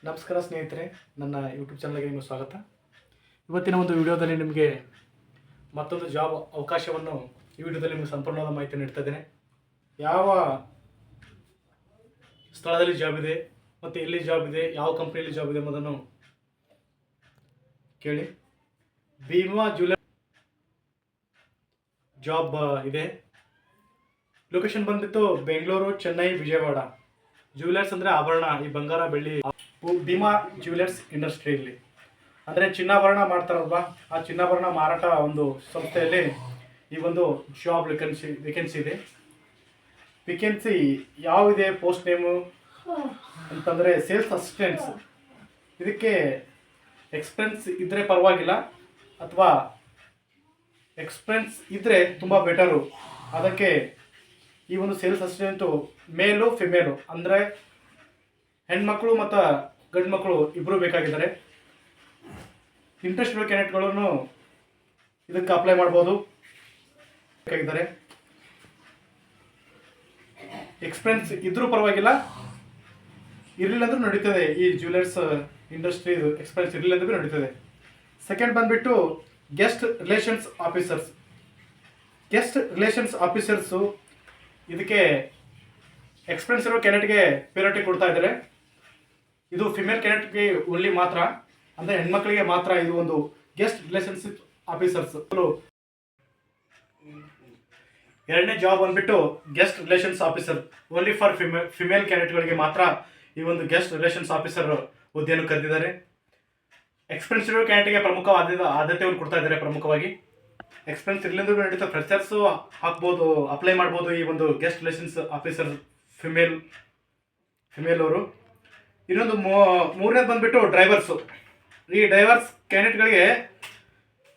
ನಮಸ್ಕಾರ ಸ್ನೇಹಿತರೆ, ನನ್ನ ಯೂಟ್ಯೂಬ್ ಚಾನಲ್ಗೆ ನಿಮಗೆ ಸ್ವಾಗತ. ಇವತ್ತಿನ ಒಂದು ವಿಡಿಯೋದಲ್ಲಿ ನಿಮಗೆ ಮತ್ತೊಂದು ಜಾಬ್ ಅವಕಾಶವನ್ನು ಈ ವಿಡಿಯೋದಲ್ಲಿ ನಿಮಗೆ ಸಂಪೂರ್ಣವಾದ ಮಾಹಿತಿ ನೀಡ್ತಾ ಇದ್ದೇನೆ. ಯಾವ ಸ್ಥಳದಲ್ಲಿ ಜಾಬ್ ಇದೆ ಮತ್ತು ಎಲ್ಲಿ ಜಾಬ್ ಇದೆ, ಯಾವ ಕಂಪ್ನಿಯಲ್ಲಿ ಜಾಬ್ ಇದೆ ಎಂಬುದನ್ನು ಕೇಳಿ. ಭೀಮಾ ಜ್ಯುವೆಲರ್ ಜಾಬ್ ಇದೆ. ಲೊಕೇಶನ್ ಬಂದ್ಬಿಟ್ಟು ಬೆಂಗಳೂರು, ಚೆನ್ನೈ, ವಿಜಯವಾಡ. ಜ್ಯುವೆಲರ್ಸ್ ಅಂದರೆ ಆಭರಣ, ಈ ಬಂಗಾರ ಬೆಳ್ಳಿ. ಭೀಮಾ ಜ್ಯುವೆಲರ್ಸ್ ಇಂಡಸ್ಟ್ರಿಯಲ್ಲಿ ಅಂದರೆ ಚಿನ್ನಾಭರಣ ಮಾಡ್ತಾರಲ್ವ, ಆ ಚಿನ್ನಾಭರಣ ಮಾರಾಟ ಒಂದು ಸಂಸ್ಥೆಯಲ್ಲಿ ಈ ಒಂದು ಜಾಬ್ ವೇಕೆನ್ಸಿ ಇದೆ. ವೇಕೆನ್ಸಿ ಯಾವಿದೆ, ಪೋಸ್ಟ್ ನೇಮು ಅಂತಂದರೆ ಸೇಲ್ಸ್ ಅಸಿಸ್ಟೆಂಟ್ಸ್. ಇದಕ್ಕೆ ಎಕ್ಸ್ಪೀರಿಯನ್ಸ್ ಇದ್ದರೆ ಪರವಾಗಿಲ್ಲ, ಅಥವಾ ಎಕ್ಸ್ಪೀರಿಯನ್ಸ್ ಇದ್ದರೆ ತುಂಬ ಬೆಟರು. ಅದಕ್ಕೆ ಈ ಒಂದು ಸೇಲ್ಸ್ ಅಸಿಸ್ಟೆಂಟು ಮೇಲು ಫಿಮೇಲು ಅಂದರೆ ಹೆಣ್ಮಕ್ಳು ಮತ್ತು ಗಂಡು ಮಕ್ಕಳು ಇಬ್ಬರು ಬೇಕಾಗಿದ್ದಾರೆ. ಇಂಟ್ರೆಸ್ಟ್ ಇರೋ ಕ್ಯಾಂಡಿಡೇಟ್ಗಳನ್ನು ಇದಕ್ಕೆ ಅಪ್ಲೈ ಮಾಡ್ಬೋದು ಬೇಕಾಗಿದ್ದಾರೆ. ಎಕ್ಸ್ಪೀರಿಯನ್ಸ್ ಇದ್ರೂ ಪರವಾಗಿಲ್ಲ, ಇರಲಿಲ್ಲ ಅಂದ್ರೂ ನಡೀತದೆ. ಈ ಜ್ಯುವೆಲರ್ಸ್ ಇಂಡಸ್ಟ್ರಿ ಎಕ್ಸ್ಪೀರಿಯನ್ಸ್ ಇರಲಿಲ್ಲ ಅಂದ್ರೂ ನಡೀತದೆ. ಸೆಕೆಂಡ್ ಬಂದುಬಿಟ್ಟು guest relations officers. Guest relations officers ಇದಕ್ಕೆ ಎಕ್ಸ್ಪೀರಿಯನ್ಸ್ ಇರೋ ಕ್ಯಾಂಡಿಡೇಟ್ಗೆ ಪ್ರಿಯಾರಿಟಿ ಕೊಡ್ತಾ ಇದ್ದಾರೆ. ಇದು ಫಿಮೇಲ್ ಕ್ಯಾಂಡಿಡೇಟ್ಗೆ ಓನ್ಲಿ ಮಾತ್ರ, ಅಂದರೆ ಹೆಣ್ಮಕ್ಳಿಗೆ ಮಾತ್ರ. ಇದು ಒಂದು ಗೆಸ್ಟ್ ರಿಲೇಷನ್ಶಿಪ್ ಆಫೀಸರ್ಸ್. ಎರಡನೇ ಜಾಬ್ ಬಂದ್ಬಿಟ್ಟು guest relations officer, only for female ಕ್ಯಾಂಡಿಡೇಟ್ಗಳಿಗೆ ಮಾತ್ರ ಈ ಒಂದು ಗೆಸ್ಟ್ ರಿಲೇಷನ್ಸ್ ಆಫೀಸರ್ ಹುದ್ದೆಯನ್ನು ಕರೆದಿದ್ದಾರೆ. ಎಕ್ಸ್ಪೀರಿಯನ್ಸ್ ಇರೋ ಕ್ಯಾಂಡಿಡೇಟ್ಗೆ ಪ್ರಮುಖ ಆದ್ಯತೆಯನ್ನು ಕೊಡ್ತಾ ಇದ್ದಾರೆ. ಪ್ರಮುಖವಾಗಿ ಎಕ್ಸ್ಪೀರಿಯನ್ಸ್ ಇರಲಿಂದ್ರೂ ನಡೀತಾ, ಫ್ರೆಷರ್ಸು ಹಾಕ್ಬೋದು, ಅಪ್ಲೈ ಮಾಡ್ಬೋದು ಈ ಒಂದು ಗೆಸ್ಟ್ ರಿಲೇಷನ್ಸ್ ಆಫೀಸರ್ ಫಿಮೇಲ್ ಅವರು. ಇನ್ನೊಂದು ಮೂರನೇದು ಬಂದುಬಿಟ್ಟು ಡ್ರೈವರ್ಸು. ಈ ಡ್ರೈವರ್ಸ್ ಕ್ಯಾಂಡಿಡೇಟ್ಗಳಿಗೆ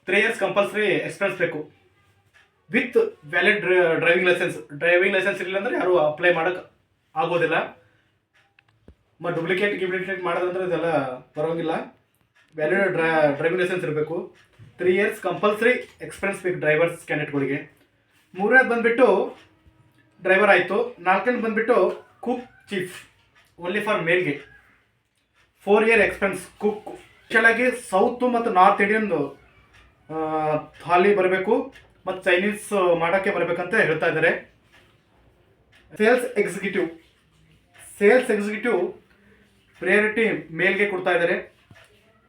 3 years ಕಂಪಲ್ಸರಿ ಎಕ್ಸ್ಪೀರಿಯನ್ಸ್ ಬೇಕು with valid driving licence. Driving licence ಇರಲಿಲ್ಲ ಅಂದರೆ ಯಾರು ಅಪ್ಲೈ ಮಾಡೋಕ್ಕೆ ಆಗೋದಿಲ್ಲ. ಮತ್ತು ಡುಪ್ಲಿಕೇಟ್ ಮಾಡೋದಂದ್ರೆ ಇದೆಲ್ಲ ಬರೋಂಗಿಲ್ಲ. ವ್ಯಾಲಿಡ್ ಡ್ರೈವಿಂಗ್ ಲೈಸೆನ್ಸ್ ಇರಬೇಕು. 3 years ಕಂಪಲ್ಸರಿ ಎಕ್ಸ್ಪೀರಿಯನ್ಸ್ ಬೇಕು ಡ್ರೈವರ್ಸ್ ಕ್ಯಾಂಡಿಡೇಟ್ಗಳಿಗೆ. ಮೂರನೇದು ಬಂದುಬಿಟ್ಟು ಡ್ರೈವರ್ ಆಯಿತು. ನಾಲ್ಕನೇದು ಬಂದುಬಿಟ್ಟು ಕುಕ್ ಚೀಫ್, ಓನ್ಲಿ ಫಾರ್ ಮೇಲ್ಗೆ. 4 year ಎಕ್ಸ್ಪೀರಿಯನ್ಸ್ ಕುಕ್. ಸ್ಪೆಷಲಾಗಿ ಸೌತ್ ಮತ್ತು ನಾರ್ತ್ ಇಂಡಿಯನ್ ಥಾಲಿ ಬರಬೇಕು ಮತ್ತು ಚೈನೀಸ್ ಮಾಡೋಕ್ಕೆ ಬರಬೇಕಂತ ಹೇಳ್ತಾ ಇದ್ದಾರೆ. ಸೇಲ್ಸ್ ಎಕ್ಸಿಕ್ಯೂಟಿವ್ ಪ್ರಿಯಾರಿಟಿ ಮೇಲ್ಗೆ ಕೊಡ್ತಾ ಇದ್ದಾರೆ.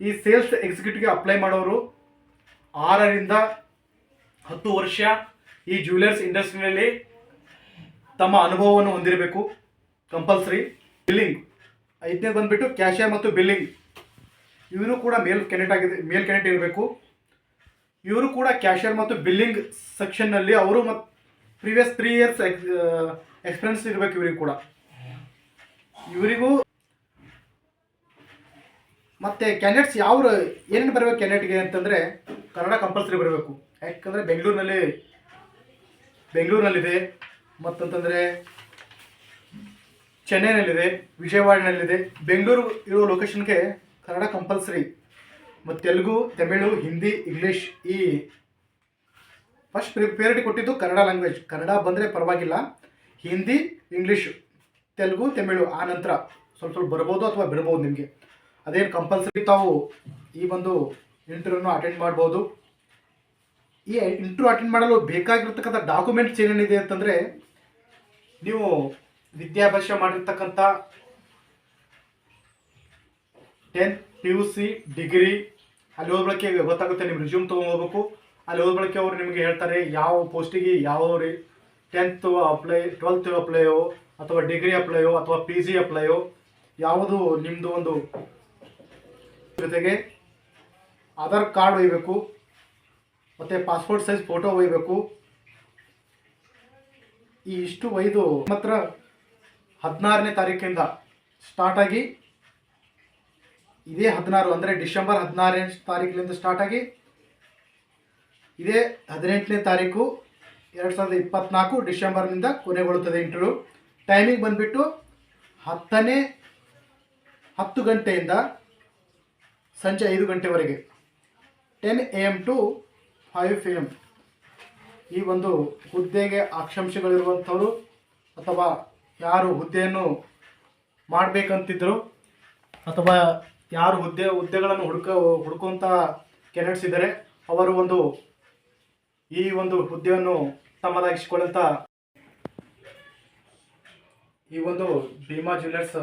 ಈ ಸೇಲ್ಸ್ ಎಕ್ಸಿಕ್ಯೂಟಿವ್ಗೆ ಅಪ್ಲೈ ಮಾಡೋರು 6 ರಿಂದ 10 ವರ್ಷ ಈ ಜ್ಯುವೆಲರ್ಸ್ ಇಂಡಸ್ಟ್ರಿಯಲ್ಲಿ ತಮ್ಮ ಅನುಭವವನ್ನು ಹೊಂದಿರಬೇಕು ಕಂಪಲ್ಸರಿ. ಬಿಲ್ಲಿಂಗ್ 5ನೇ ಬಂದುಬಿಟ್ಟು ಕ್ಯಾಶಿಯರ್ ಮತ್ತು ಬಿಲ್ಲಿಂಗ್. ಇವರು ಕೂಡ ಮೇಲ್ ಕ್ಯಾಂಡಿಡೇಟ್ ಇರಬೇಕು. ಇವರು ಕೂಡ ಕ್ಯಾಶಿಯರ್ ಮತ್ತು ಬಿಲ್ಲಿಂಗ್ ಸೆಕ್ಷನ್ನಲ್ಲಿ ಅವರು ಮತ್ತು ಪ್ರೀವಿಯಸ್ 3 years ಎಕ್ಸ್ಪೀರಿಯನ್ಸ್ ಇರಬೇಕು ಇವರಿಗೂ ಕೂಡ. ಇವರಿಗೂ ಮತ್ತು ಕ್ಯಾಂಡಿಡೇಟ್ಸ್ ಏನೇನು ಬರಬೇಕು ಕ್ಯಾಂಡಿಡೇಟ್ಗೆ ಅಂತಂದರೆ ಕನ್ನಡ ಕಂಪಲ್ಸರಿ ಬರಬೇಕು. ಯಾಕಂದರೆ ಬೆಂಗಳೂರಿನಲ್ಲಿದೆ, ಮತ್ತಂತಂದರೆ ಚೆನ್ನೈನಲ್ಲಿದೆ, ವಿಜಯವಾಡನಲ್ಲಿದೆ. ಬೆಂಗಳೂರು ಇರೋ ಲೊಕೇಶನ್ಗೆ ಕನ್ನಡ ಕಂಪಲ್ಸರಿ, ಮತ್ತು ತೆಲುಗು, ತಮಿಳು, ಹಿಂದಿ, ಇಂಗ್ಲೀಷ್. ಈ ಫಸ್ಟ್ ಪ್ರಿಯಾರಿಟಿ ಕೊಟ್ಟಿದ್ದು ಕನ್ನಡ ಲ್ಯಾಂಗ್ವೇಜ್. ಕನ್ನಡ ಬಂದರೆ ಪರವಾಗಿಲ್ಲ, ಹಿಂದಿ, ಇಂಗ್ಲೀಷು, ತೆಲುಗು, ತಮಿಳು ಆ ನಂತರ ಸ್ವಲ್ಪ ಬರ್ಬೋದು ಅಥವಾ ಬಿಡ್ಬೋದು ನಿಮಗೆ. ಅದೇನು ಕಂಪಲ್ಸರಿ. ತಾವು ಈ ಒಂದು ಇಂಟರ್ವ್ಯೂನ ಅಟೆಂಡ್ ಮಾಡ್ಬೋದು. ಈ ಇಂಟರ್ವ್ಯೂ ಅಟೆಂಡ್ ಮಾಡಲು ಬೇಕಾಗಿರ್ತಕ್ಕಂಥ ಡಾಕ್ಯುಮೆಂಟ್ಸ್ ಏನೇನಿದೆ ಅಂತಂದರೆ, ನೀವು ವಿದ್ಯಾಭ್ಯಾಸ ಮಾಡಿರ್ತಕ್ಕಂಥ 10th PUC ಡಿಗ್ರಿ ಅಲ್ಲಿ ಓದ್ಬಳಕೆ ಗೊತ್ತಾಗುತ್ತೆ. ನಿಮ್ಮ ರಿಸ್ಯೂಮ್ ತೊಗೊಂಡೋಗ್ಬೇಕು. ಅಲ್ಲಿ ಓದ್ಬಳಕೆ ಅವರು ನಿಮಗೆ ಹೇಳ್ತಾರೆ ಯಾವ ಪೋಸ್ಟಿಗೆ ಯಾವ 10th ಅಪ್ಲೈ, 12th ಅಪ್ಲೈಯೋ ಅಥವಾ ಡಿಗ್ರಿ ಅಪ್ಲೈಯೋ ಅಥವಾ PG ಅಪ್ಲೈಯೋ ಯಾವುದು ನಿಮ್ಮದು. ಒಂದು ಜೊತೆಗೆ ಆಧಾರ್ ಕಾರ್ಡ್ ಒಯ್ಯಬೇಕು, ಮತ್ತು ಪಾಸ್ಪೋರ್ಟ್ ಸೈಜ್ ಫೋಟೋ ಒಯ್ಯಬೇಕು. ಈ ಇಷ್ಟು ಒಯ್ದು ಮಾತ್ರ 16ನೇ ತಾರೀಕಿಂದ ಸ್ಟಾರ್ಟ್ ಆಗಿ, ಇದೇ 16 ಅಂದರೆ ಡಿಸೆಂಬರ್ 16ನೇ ತಾರೀಕಿನಿಂದ ಸ್ಟಾರ್ಟ್ ಆಗಿ ಇದೇ 18ನೇ ತಾರೀಕು 2024 ಡಿಸೆಂಬರ್ನಿಂದ ಕೊನೆಗೊಳ್ಳುತ್ತದೆ ಇಂಟರ್ವ್ಯೂ. ಟೈಮಿಂಗ್ ಬಂದುಬಿಟ್ಟು 10 ಗಂಟೆಯಿಂದ ಸಂಜೆ 5 ಗಂಟೆವರೆಗೆ, 10 AM to 5 PM. ಈ ಒಂದು ಹುದ್ದೆಗೆ ಆಕಾಂಕ್ಷಿಗಳಿರುವಂಥವರು ಅಥವಾ ಯಾರು ಹುದ್ದೆಯನ್ನು ಮಾಡಬೇಕಂತಿದ್ರು ಅಥವಾ ಯಾರು ಹುದ್ದೆಗಳನ್ನು ಹುಡುಕುವಂಥ ಕ್ಯಾಂಡಿಡೇಟ್ಸ್ ಇದ್ದಾರೆ ಅವರು ಈ ಒಂದು ಹುದ್ದೆಯನ್ನು ತಮ್ಮದಾಗಿಸಿಕೊಳ್ಳುವಂಥ ಈ ಒಂದು Bhima jewellers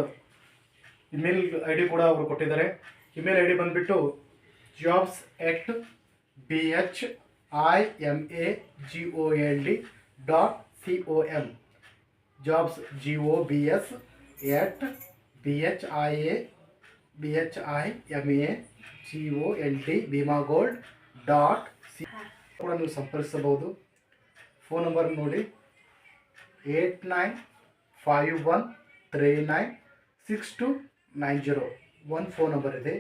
email I D ಕೂಡ ಅವರು ಕೊಟ್ಟಿದ್ದಾರೆ. ಇಮೇಲ್ ಐ ಡಿ ಬಂದುಬಿಟ್ಟು jobs@bhimaggold.com jobs jobs@bhimaggold ಕೂಡ ನೀವು ಸಂಪರ್ಕಿಸಬಹುದು. ಫೋನ್ ನಂಬರ್ ನೋಡಿ 8951396290 ಒಂದು ಫೋನ್ ನಂಬರ್ ಇದೆ.